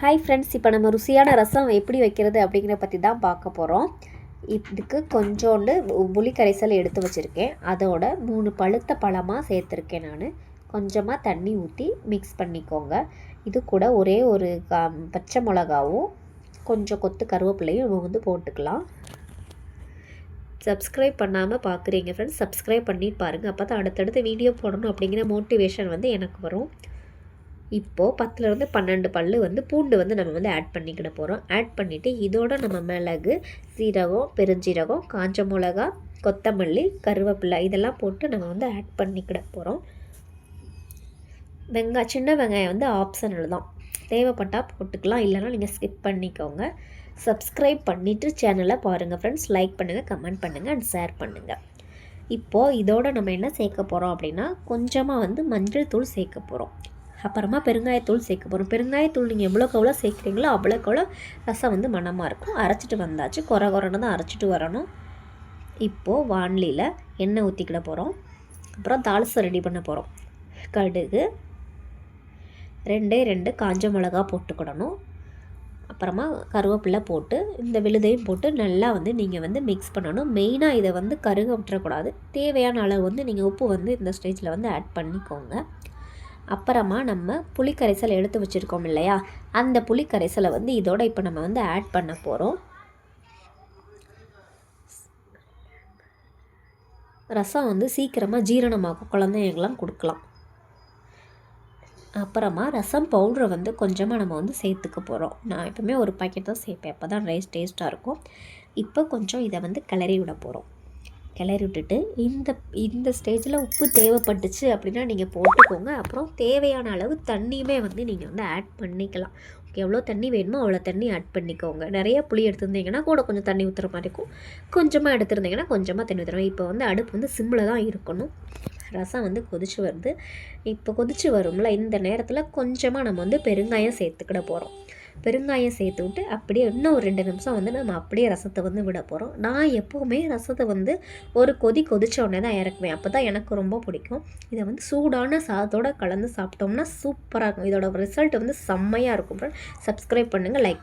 Hi friends, இப்போ நம்ம ருசியான ரசம் எப்படி வைக்கிறது அப்படிங்கிற பற்றி தான் பார்க்க போகிறோம். இதுக்கு கொஞ்சோண்டு புளி கரைசல் எடுத்து வச்சுருக்கேன். அதோட 3 பழுத்த பழமாக சேர்த்துருக்கேன். நான் கொஞ்சமாக தண்ணி ஊற்றி மிக்ஸ் பண்ணிக்கோங்க. இது கூட ஒரே ஒரு பச்சை மிளகாவும் கொஞ்சம் கொத்து கருவேப்பிலையும் நம்ம போட்டுக்கலாம். சப்ஸ்கிரைப் பண்ணாமல் பார்க்குறீங்க ஃப்ரெண்ட்ஸ், சப்ஸ்கிரைப் பண்ணி பாருங்கள். அப்போ தான் அடுத்தடுத்து வீடியோ போடணும் அப்படிங்கிற மோட்டிவேஷன் எனக்கு வரும். இப்போது 10லேருந்து 12 பல் பூண்டு நம்ம ஆட் பண்ணிக்கிட போகிறோம். ஆட் பண்ணிவிட்டு இதோட நம்ம மிளகு, சீரகம், பெருஞ்சீரகம், காஞ்ச மிளகா, கொத்தமல்லி, கருவேப்பிலை இதெல்லாம் போட்டு நம்ம ஆட் பண்ணிக்கிட போகிறோம். சின்ன வெங்காயம் ஆப்ஷனல் தான், தேவைப்பட்டால் போட்டுக்கலாம், இல்லைனா நீங்கள் ஸ்கிப் பண்ணிக்கோங்க. சப்ஸ்கிரைப் பண்ணிவிட்டு சேனலை பாருங்கள் ஃப்ரெண்ட்ஸ். லைக் பண்ணுங்கள், கமெண்ட் பண்ணுங்கள் அண்ட் ஷேர் பண்ணுங்கள். இப்போது இதோட நம்ம என்ன சேர்க்க போகிறோம் அப்படின்னா, கொஞ்சமாக மஞ்சள் தூள் சேர்க்க போகிறோம். அப்புறமா பெருங்காயத்தூள் சேர்க்க போகிறோம். பெருங்காயத்தூள் நீங்கள் எவ்வளோக்கு எவ்வளோ சேர்க்குறீங்களோ அவ்வளோக்கு ரசம் மணமாக இருக்கும். அரைச்சிட்டு வந்தாச்சு, குறன்னு தான் அரைச்சிட்டு வரணும். இப்போது வாணலியில் எண்ணெய் ஊற்றிக்கிட போகிறோம். அப்புறம் தாளிசம் ரெடி பண்ண போகிறோம். கடுகு, 2 காஞ்ச மிளகா போட்டுக்கிடணும். அப்புறமா கருவேப்பிலை போட்டு இந்த விழுதையும் போட்டு நல்லா நீங்கள் மிக்ஸ் பண்ணணும். மெயினாக இதை கருக விட்டுறக்கூடாது. தேவையான அளவு நீங்கள் உப்பு இந்த ஸ்டேஜில் ஆட் பண்ணிக்கோங்க. அப்புறமா நம்ம புளிக்கரைசல் எடுத்து வச்சுருக்கோம் இல்லையா, அந்த புளிக்கரைசலை இதோட இப்போ நம்ம ஆட் பண்ண போகிறோம். ரசம் சீக்கிரமாக ஜீரணமாகும், குழந்தைங்களாம் கொடுக்கலாம். அப்புறமா ரசம் பவுடரை கொஞ்சமாக நம்ம சேர்த்துக்க போகிறோம். நான் எப்பவுமே ஒரு பாக்கெட் தான் சேர்ப்பேன், அப்போ தான் ரைஸ் டேஸ்ட்டாக இருக்கும். இப்போ கொஞ்சம் இதை கிளறி விட போகிறோம். கிளறி விட்டுட்டு இந்த ஸ்டேஜில் உப்பு தேவைப்பட்டுச்சு அப்படின்னா நீங்கள் போட்டுக்கோங்க. அப்புறம் தேவையான அளவு தண்ணியுமே நீங்கள் ஆட் பண்ணிக்கலாம். எவ்வளோ தண்ணி வேணுமோ அவ்வளோ தண்ணி ஆட் பண்ணிக்கோங்க. நிறைய புளி எடுத்துருந்தீங்கன்னா கூட கொஞ்சம் தண்ணி ஊற்றுற மாதிரி இருக்கும். கொஞ்சமாக எடுத்துருந்தீங்கன்னா கொஞ்சமாக தண்ணி ஊற்றுறோம். இப்போ அடுப்பு சிம்மில் தான் இருக்கணும். ரசம் கொதிச்சு வருது. இப்போ கொதிச்சு வரும்ல, இந்த நேரத்தில் கொஞ்சமாக நம்ம பெருங்காயம் சேர்த்துக்கிட போகிறோம். பெருங்காயம் சேர்த்து விட்டு அப்படியே இன்னும் ஒரு 2 நிமிஷம் நம்ம அப்படியே ரசத்தை விட போகிறோம். நான் எப்போவுமே ரசத்தை ஒரு கொதிச்ச உடனே தான் இறக்குவேன். அப்போ தான் எனக்கு ரொம்ப பிடிக்கும். இதை சூடான சாதத்தோடு கலந்து சாப்பிட்டோம்னா சூப்பராக இருக்கும். இதோட ரிசல்ட் செம்மையாக இருக்கும். சப்ஸ்கிரைப் பண்ணுங்கள், லைக்